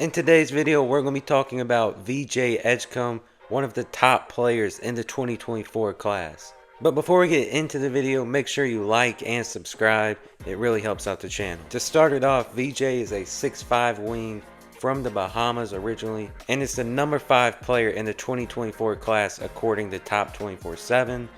In today's video, we're going to be talking about VJ Edgecombe, one of the top players in the 2024 class. But before we get into the video, make sure you like and subscribe. It really helps out the channel. To start it off, VJ is a 6'5" wing from the Bahamas originally, and is the number 5 player in the 2024 class according to Top 24/7.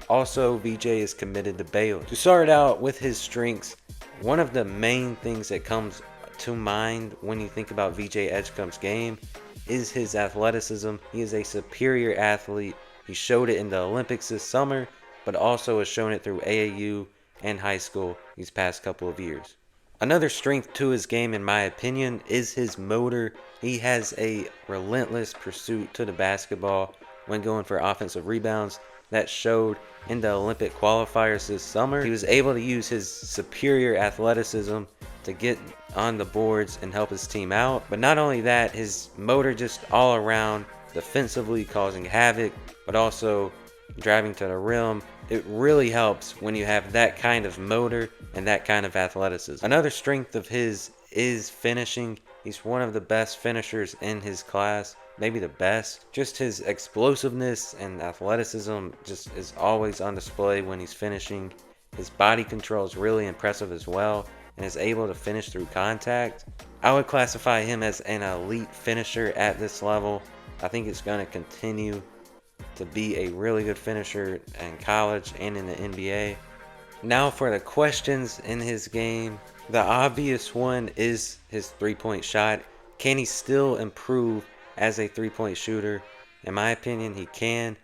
Also, VJ is committed to Baylor. To start out with his strengths, one of the main things that comes to mind when you think about VJ Edgecombe's game is his athleticism. He is a superior athlete. He showed it in the Olympics this summer, but also has shown it through AAU and high school these past couple of years. Another strength to his game, in my opinion, is his motor. He has a relentless pursuit to the basketball when going for offensive rebounds. That showed in the Olympic qualifiers this summer. He was able to use his superior athleticism to get on the boards and help his team out. But not only that, his motor just all around, defensively causing havoc, but also driving to the rim. It really helps when you have that kind of motor and that kind of athleticism. Another strength of his is finishing. He's one of the best finishers in his class, maybe the best. Just his explosiveness and athleticism just is always on display when he's finishing. His body control is really impressive as well, and is able to finish through contact. I would classify him as an elite finisher at this level. I think it's going to continue to be a really good finisher in college and in the NBA. Now for the questions in his game. The obvious one is his three-point shot. Can he still improve as a three-point shooter? In my opinion, he can,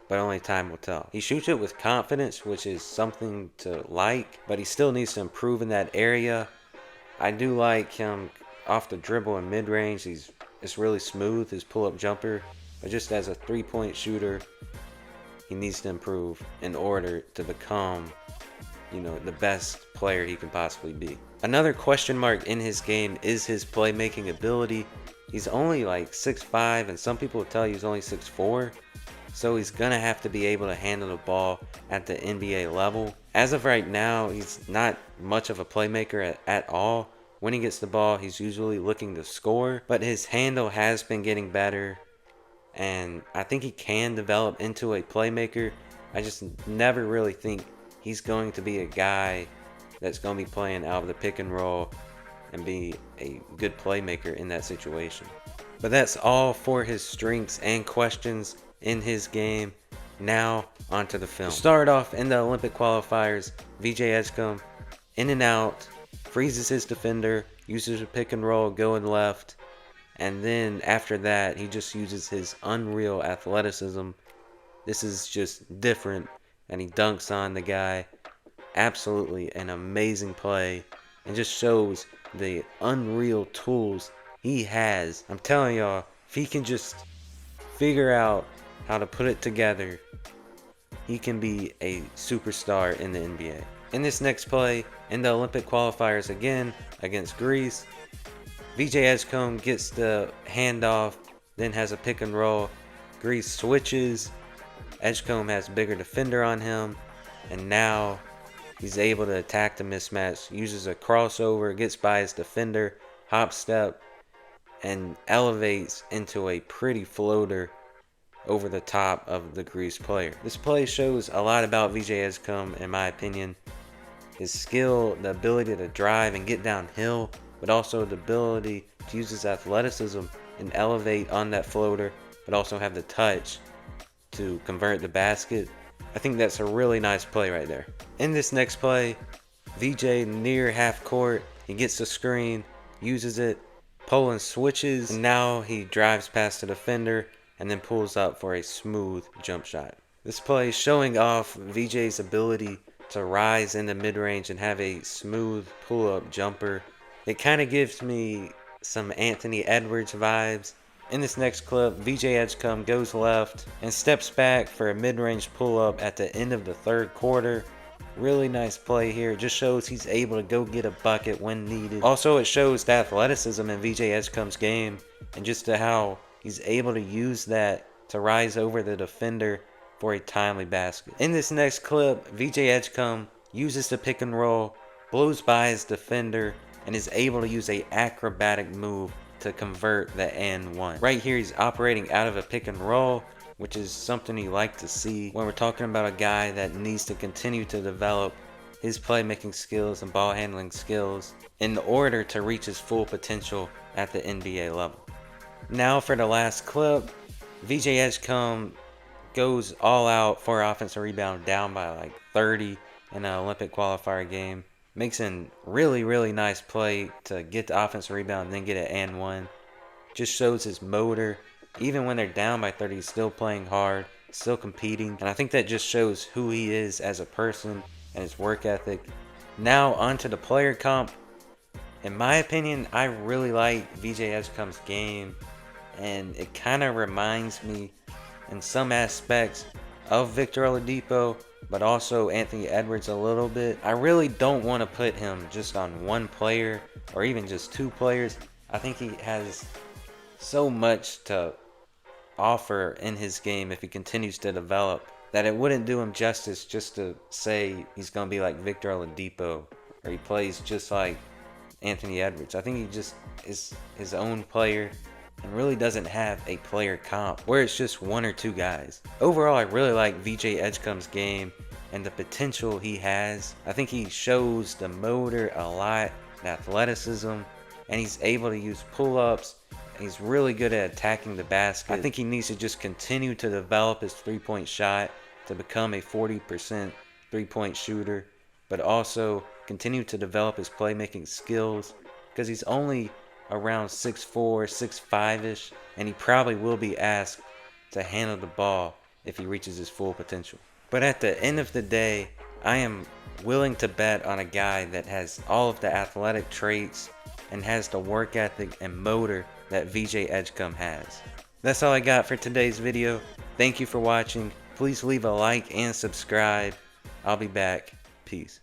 but only time will tell. He shoots it with confidence, which is something to like, but he still needs to improve in that area. I do like him off the dribble and mid-range. It's really smooth, his pull-up jumper, but just as a three-point shooter, he needs to improve in order to become, the best player he can possibly be. Another question mark in his game is his playmaking ability. He's only like 6'5", and some people will tell you he's only 6'4". So he's going to have to be able to handle the ball at the NBA level. As of right now, he's not much of a playmaker at all. When he gets the ball, he's usually looking to score. But his handle has been getting better, and I think he can develop into a playmaker. I just never really think he's going to be a guy that's going to be playing out of the pick and roll and be a good playmaker in that situation. But that's all for his strengths and questions in his game. Now onto the film. To start off in the Olympic qualifiers, VJ Edgecombe in and out, freezes his defender, uses a pick and roll going left, and then after that he just uses his unreal athleticism. This is just different, and he dunks on the guy. Absolutely an amazing play, and just shows the unreal tools he has. I'm telling y'all, if he can just figure out how to put it together, he can be a superstar in the NBA. In this next play, in the Olympic qualifiers again against Greece, VJ Edgecombe gets the handoff, then has a pick and roll. Greece switches. Edgecombe has a bigger defender on him, and now he's able to attack the mismatch, uses a crossover, gets by his defender, hop step, and elevates into a pretty floater over the top of the Greece player. This play shows a lot about VJ Edgecombe, in my opinion. His skill, the ability to drive and get downhill, but also the ability to use his athleticism and elevate on that floater, but also have the touch to convert the basket. I think that's a really nice play right there. In this next play, VJ near half court, he gets the screen, uses it, Poland switches, and now he drives past the defender and then pulls up for a smooth jump shot. This play showing off VJ's ability to rise in the mid-range and have a smooth pull-up jumper. It kind of gives me some Anthony Edwards vibes. In this next clip, VJ Edgecombe goes left and steps back for a mid-range pull-up at the end of the third quarter. Really nice play here. It just shows he's able to go get a bucket when needed. Also, it shows the athleticism in VJ Edgecombe's game, and just to how he's able to use that to rise over the defender for a timely basket. In this next clip, VJ Edgecombe uses the pick and roll, blows by his defender, and is able to use an acrobatic move to convert the and one. Right here, he's operating out of a pick and roll, which is something you like to see when we're talking about a guy that needs to continue to develop his playmaking skills and ball handling skills in order to reach his full potential at the NBA level. Now for the last clip, VJ Edgecombe goes all out for offensive rebound, down by like 30 in an Olympic qualifier game. Makes a really nice play to get the offensive rebound and then get it and one. Just shows his motor. Even when they're down by 30, he's still playing hard, still competing. And I think that just shows who he is as a person and his work ethic. Now onto the player comp. In my opinion, I really like VJ Edgecombe's game, and it kind of reminds me in some aspects of Victor Oladipo, but also Anthony Edwards a little bit. I really don't want to put him just on one player or even just two players. I think he has so much to offer in his game if he continues to develop that it wouldn't do him justice just to say he's going to be like Victor Oladipo or he plays just like Anthony Edwards. I think he just is his own player and really doesn't have a player comp where it's just one or two guys. Overall, I really like VJ Edgecombe's game and the potential he has. I think he shows the motor a lot, the athleticism, and he's able to use pull-ups. He's really good at attacking the basket. I think he needs to just continue to develop his three-point shot to become a 40% three-point shooter, but also continue to develop his playmaking skills because he's only around 6'4", 6'5"-ish, and he probably will be asked to handle the ball if he reaches his full potential. But at the end of the day, I am willing to bet on a guy that has all of the athletic traits and has the work ethic and motor that VJ Edgecombe has. That's all I got for today's video. Thank you for watching. Please leave a like and subscribe. I'll be back. Peace.